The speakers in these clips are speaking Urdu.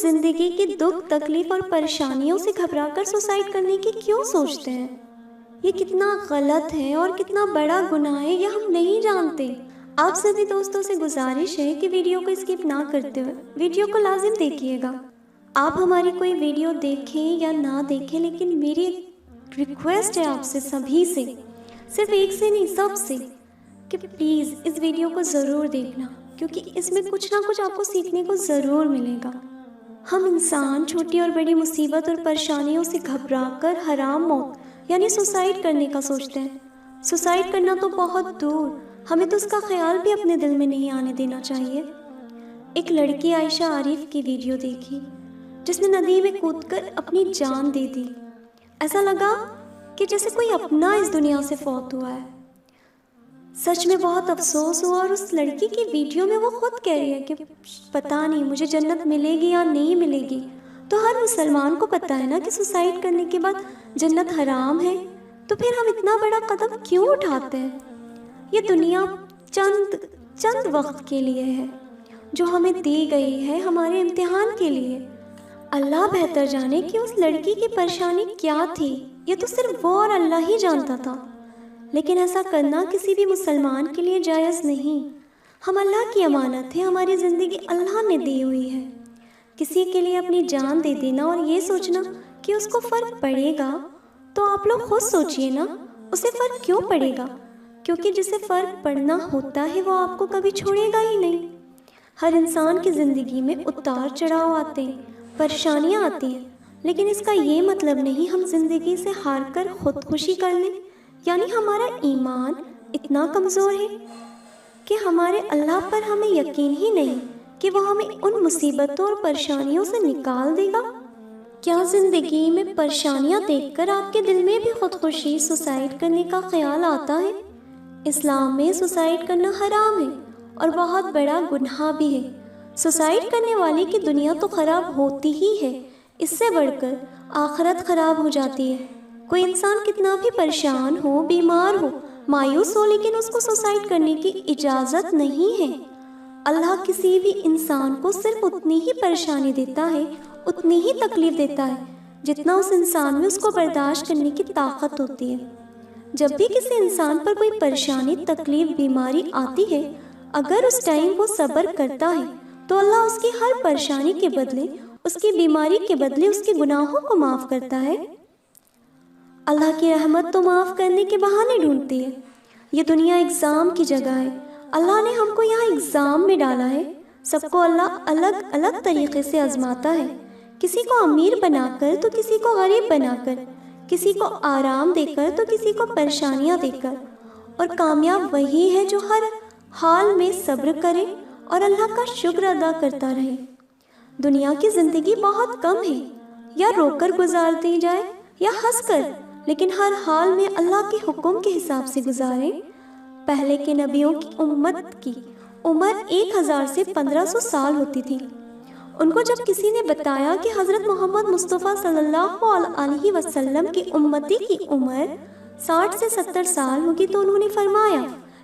زندگی کی دکھ تکلیف اور پریشانیوں سے گھبرا کر سوسائڈ کرنے کی کیوں سوچتے ہیں؟ یہ کتنا غلط ہے اور کتنا بڑا گناہ ہے، یہ ہم نہیں جانتے۔ آپ سبھی دوستوں سے گزارش ہے کہ ویڈیو کو اسکپ نہ کرتے ہوئے ویڈیو کو لازم دیکھیے گا۔ آپ ہماری کوئی ویڈیو دیکھیں یا نہ دیکھیں، لیکن میری ریکویسٹ ہے آپ سے سبھی سے، صرف ایک سے نہیں سب سے، کہ پلیز اس ویڈیو کو ضرور دیکھنا، کیونکہ اس میں کچھ نہ کچھ آپ کو سیکھنے کو ضرور ملے گا۔ ہم انسان چھوٹی اور بڑی مصیبت اور پریشانیوں سے گھبرا کر حرام موت یعنی سوسائڈ کرنے کا سوچتے ہیں۔ سوسائڈ کرنا تو بہت دور، ہمیں تو اس کا خیال بھی اپنے دل میں نہیں آنے دینا چاہیے۔ ایک لڑکی عائشہ عارف کی ویڈیو دیکھی جس نے ندی میں کود کر اپنی جان دے دی۔ ایسا لگا کہ جیسے کوئی اپنا اس دنیا سے فوت ہوا ہے۔ سچ میں بہت افسوس ہوا، اور اس لڑکی کی ویڈیو میں وہ خود کہہ رہی ہے کہ پتہ نہیں مجھے جنت ملے گی یا نہیں ملے گی۔ تو ہر مسلمان کو پتہ ہے نا کہ سوسائڈ کرنے کے بعد جنت حرام ہے، تو پھر ہم اتنا بڑا قدم کیوں اٹھاتے ہیں؟ یہ دنیا چند وقت کے لیے ہے جو ہمیں دی گئی ہے، ہمارے امتحان کے لیے۔ اللہ بہتر جانے کہ اس لڑکی کی پریشانی کیا تھی، یہ تو صرف وہ اور اللہ ہی جانتا تھا، لیکن ایسا کرنا کسی بھی مسلمان کے لیے جائز نہیں۔ ہم اللہ کی امانت ہے، ہماری زندگی اللہ نے دی ہوئی ہے۔ کسی کے لیے اپنی جان دے دینا اور یہ سوچنا کہ اس کو فرق پڑے گا، تو آپ لوگ خود سوچئے نا، اسے فرق کیوں پڑے گا؟ کیونکہ جسے فرق پڑنا ہوتا ہے وہ آپ کو کبھی چھوڑے گا ہی نہیں۔ ہر انسان کی زندگی میں اتار چڑھاؤ آتے ہیں، پریشانیاں آتی ہیں، لیکن اس کا یہ مطلب نہیں ہم زندگی سے ہار کر خودکشی کر لیں، یعنی ہمارا ایمان اتنا کمزور ہے کہ ہمارے اللہ پر ہمیں یقین ہی نہیں کہ وہ ہمیں ان مصیبتوں اور پریشانیوں سے نکال دے گا۔ کیا زندگی میں پریشانیاں دیکھ کر آپ کے دل میں بھی خودکشی، سوسائڈ کرنے کا خیال آتا ہے؟ اسلام میں سوسائڈ کرنا حرام ہے اور بہت بڑا گناہ بھی ہے۔ سوسائڈ کرنے والے کی دنیا تو خراب ہوتی ہی ہے، اس سے بڑھ کر آخرت خراب ہو جاتی ہے۔ کوئی انسان کتنا بھی پریشان ہو، بیمار ہو، مایوس ہو، لیکن اس کو سوسائڈ کرنے کی اجازت نہیں ہے۔ اللہ کسی بھی انسان کو صرف اتنی ہی پریشانی دیتا ہے، اتنی ہی تکلیف دیتا ہے، جتنا اس انسان میں اس کو برداشت کرنے کی طاقت ہوتی ہے۔ جب بھی کسی انسان پر کوئی پریشانی، تکلیف، بیماری آتی ہے، اگر اس ٹائم وہ صبر کرتا ہے تو اللہ اس کی ہر پریشانی کے بدلے، اس کی بیماری کے بدلے اس کے گناہوں کو معاف کرتا ہے۔ اللہ کی رحمت تو معاف کرنے کے بہانے ڈھونڈتی ہے۔ یہ دنیا ایگزام کی جگہ ہے، اللہ نے ہم کو یہاں ایگزام میں ڈالا ہے۔ سب کو اللہ الگ الگ طریقے سے آزماتا ہے، کسی کو امیر بنا کر تو کسی کو غریب بنا کر، کسی کو آرام دے کر تو کسی کو پریشانیاں دے کر، اور کامیاب وہی ہے جو ہر حال میں صبر کرے اور اللہ کا شکر ادا کرتا رہے۔ دنیا کی زندگی بہت کم ہے، یا رو کر گزار دی جائے یا ہنس کر، لیکن ہر حال میں اللہ کے حکم کے حساب سے گزاریں۔ پہلے کے نبیوں کی امت کی عمر 1000 سے 1500 سال ہوتی تھی۔ ان کو جب کسی نے بتایا کہ حضرت محمد مصطفیٰ صلی اللہ علیہ وسلم کی امتی کی عمر 60 سے 70 سال ہوگی، تو انہوں نے فرمایا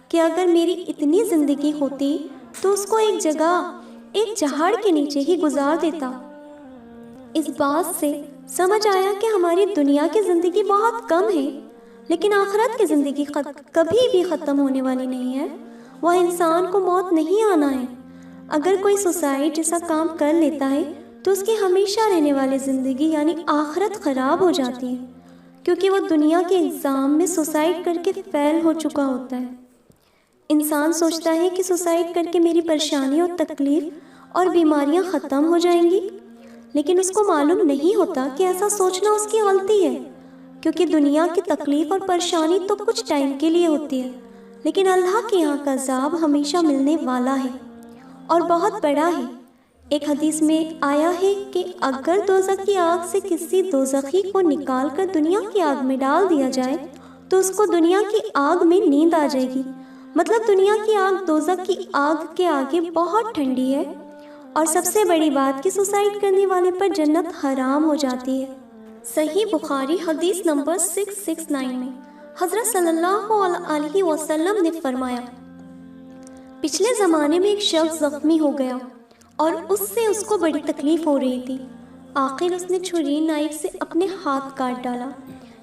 کہ اگر میری اتنی زندگی ہوتی تو اس کو ایک جگہ، ایک جہاڑ کے نیچے ہی گزار دیتا۔ اس بات سے سمجھ آیا کہ ہماری دنیا کی زندگی بہت کم ہے، لیکن آخرت کی زندگی کبھی بھی ختم ہونے والی نہیں ہے، وہ انسان کو موت نہیں آنا ہے۔ اگر کوئی سوسائڈ جیسا کام کر لیتا ہے تو اس کی ہمیشہ رہنے والی زندگی یعنی آخرت خراب ہو جاتی ہے، کیونکہ وہ دنیا کے ایگزام میں سوسائڈ کر کے فیل ہو چکا ہوتا ہے۔ انسان سوچتا ہے کہ سوسائڈ کر کے میری پریشانی اور تکلیف اور بیماریاں ختم ہو جائیں گی، لیکن اس کو معلوم نہیں ہوتا کہ ایسا سوچنا اس کی غلطی ہے، کیونکہ دنیا کی تکلیف اور پریشانی تو کچھ ٹائم کے لیے ہوتی ہے، لیکن اللہ کے یہاں کا عذاب ہمیشہ ملنے والا ہے اور بہت بڑا ہے۔ ایک حدیث میں آیا ہے کہ اگر دوزخ کی آگ سے کسی دوزخی کو نکال کر دنیا کی آگ میں ڈال دیا جائے تو اس کو دنیا کی آگ میں نیند آ جائے گی، مطلب دنیا کی آگ دوزخ کی آگ کے آگے بہت ٹھنڈی ہے۔ اور سب سے بڑی بات کہ سوسائڈ کرنے والے پر جنت حرام ہو جاتی ہے۔ صحیح بخاری حدیث نمبر 669 میں حضرت صلی اللہ علیہ وسلم نے فرمایا، پچھلے زمانے میں ایک شخص زخمی ہو گیا اور اس سے اس کو بڑی تکلیف ہو رہی تھی۔ آخر اس نے چھری نائف سے اپنے ہاتھ کاٹ ڈالا،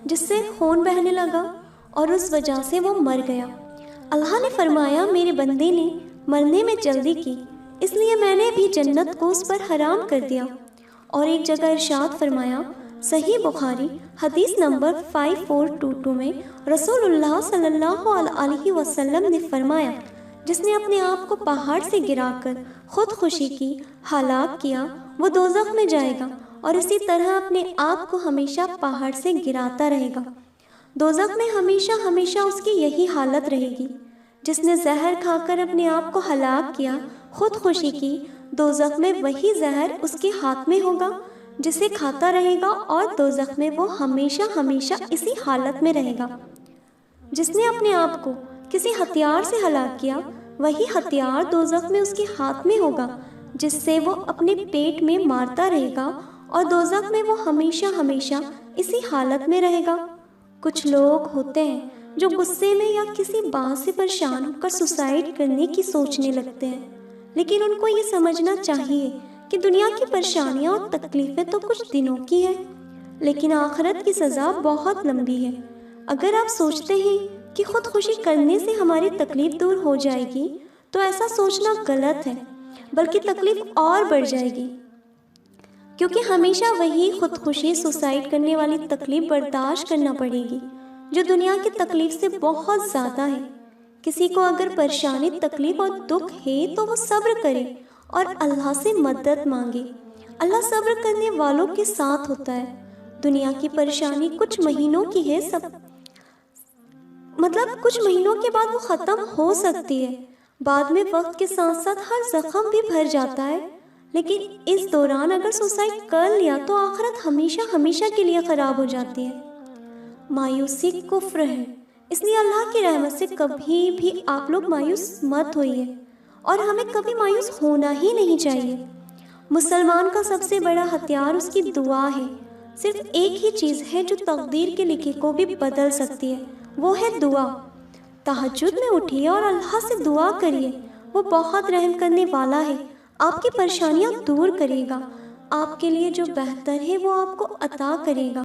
جس سے خون بہنے لگا اور اس وجہ سے وہ مر گیا۔ اللہ نے فرمایا میرے بندے نے مرنے میں جلدی کی، اس لیے میں نے بھی جنت کو اس پر حرام کر دیا۔ اور ایک جگہ ارشاد فرمایا، صحیح بخاری حدیث نمبر 5422 میں رسول اللہ صلی اللہ علیہ وسلم نے فرمایا، جس نے اپنے آپ کو پہاڑ سے گرا کر خود خوشی کی، ہلاک کیا، وہ دوزخ میں جائے گا اور اسی طرح اپنے آپ کو ہمیشہ پہاڑ سے گراتا رہے گا۔ دوزخ میں ہمیشہ ہمیشہ اس کی یہی حالت رہے گی۔ جس نے زہر کھا کر اپنے آپ کو ہلاک کیا، خود خوشی کی، دوزخ میں وہی زہر اس کے ہاتھ میں ہوگا، جسے کھاتا رہے گا اور دوزخ میں وہ ہمیشہ ہمیشہ اسی حالت میں رہے گا۔ جس نے اپنے آپ کو کسی ہتھیار سے ہلاک کیا، وہی ہتھیار دوزخ میں اس کے ہاتھ میں ہوگا، جس سے وہ اپنے پیٹ میں مارتا رہے گا اور دوزخ میں وہ ہمیشہ ہمیشہ اسی حالت میں رہے گا۔ کچھ لوگ ہوتے ہیں جو غصے میں یا کسی بات سے پریشان ہو کر سوسائڈ کرنے کی سوچنے لگتے ہیں، لیکن ان کو یہ سمجھنا چاہیے کہ دنیا کی پریشانیاں اور تکلیفیں تو کچھ دنوں کی ہیں، لیکن آخرت کی سزا بہت لمبی ہے۔ اگر آپ سوچتے ہیں کہ خود خوشی کرنے سے ہماری تکلیف دور ہو جائے گی تو ایسا سوچنا غلط ہے، بلکہ تکلیف اور بڑھ جائے گی، کیونکہ ہمیشہ وہی خود خوشی سوسائڈ کرنے والی تکلیف برداشت کرنا پڑے گی جو دنیا کی تکلیف سے بہت زیادہ ہے۔ کسی کو اگر پریشانی، تکلیف اور دکھ ہے تو وہ صبر کرے اور اللہ سے مدد مانگے۔ اللہ صبر کرنے والوں کے ساتھ ہوتا ہے۔ دنیا کی پریشانی کچھ مہینوں کی ہے، کچھ مہینوں کے بعد وہ ختم ہو سکتی ہے، بعد میں وقت کے ساتھ ساتھ ہر زخم بھی بھر جاتا ہے، لیکن اس دوران اگر سوسائڈ کر لیا تو آخرت ہمیشہ ہمیشہ کے لیے خراب ہو جاتی ہے۔ مایوسی کفر ہے، اس لیے اللہ کی رحمت سے کبھی بھی آپ لوگ مایوس مت ہوئیے، اور ہمیں کبھی مایوس ہونا ہی نہیں چاہیے۔ مسلمان کا سب سے بڑا ہتھیار اس کی دعا ہے۔ صرف ایک ہی چیز ہے جو تقدیر کے لکھے کو بھی بدل سکتی ہے، وہ ہے دعا۔ تہجد میں اٹھیے اور اللہ سے دعا کریے، وہ بہت رحم کرنے والا ہے، آپ کی پریشانیاں دور کرے گا، آپ کے لیے جو بہتر ہے وہ آپ کو عطا کرے گا۔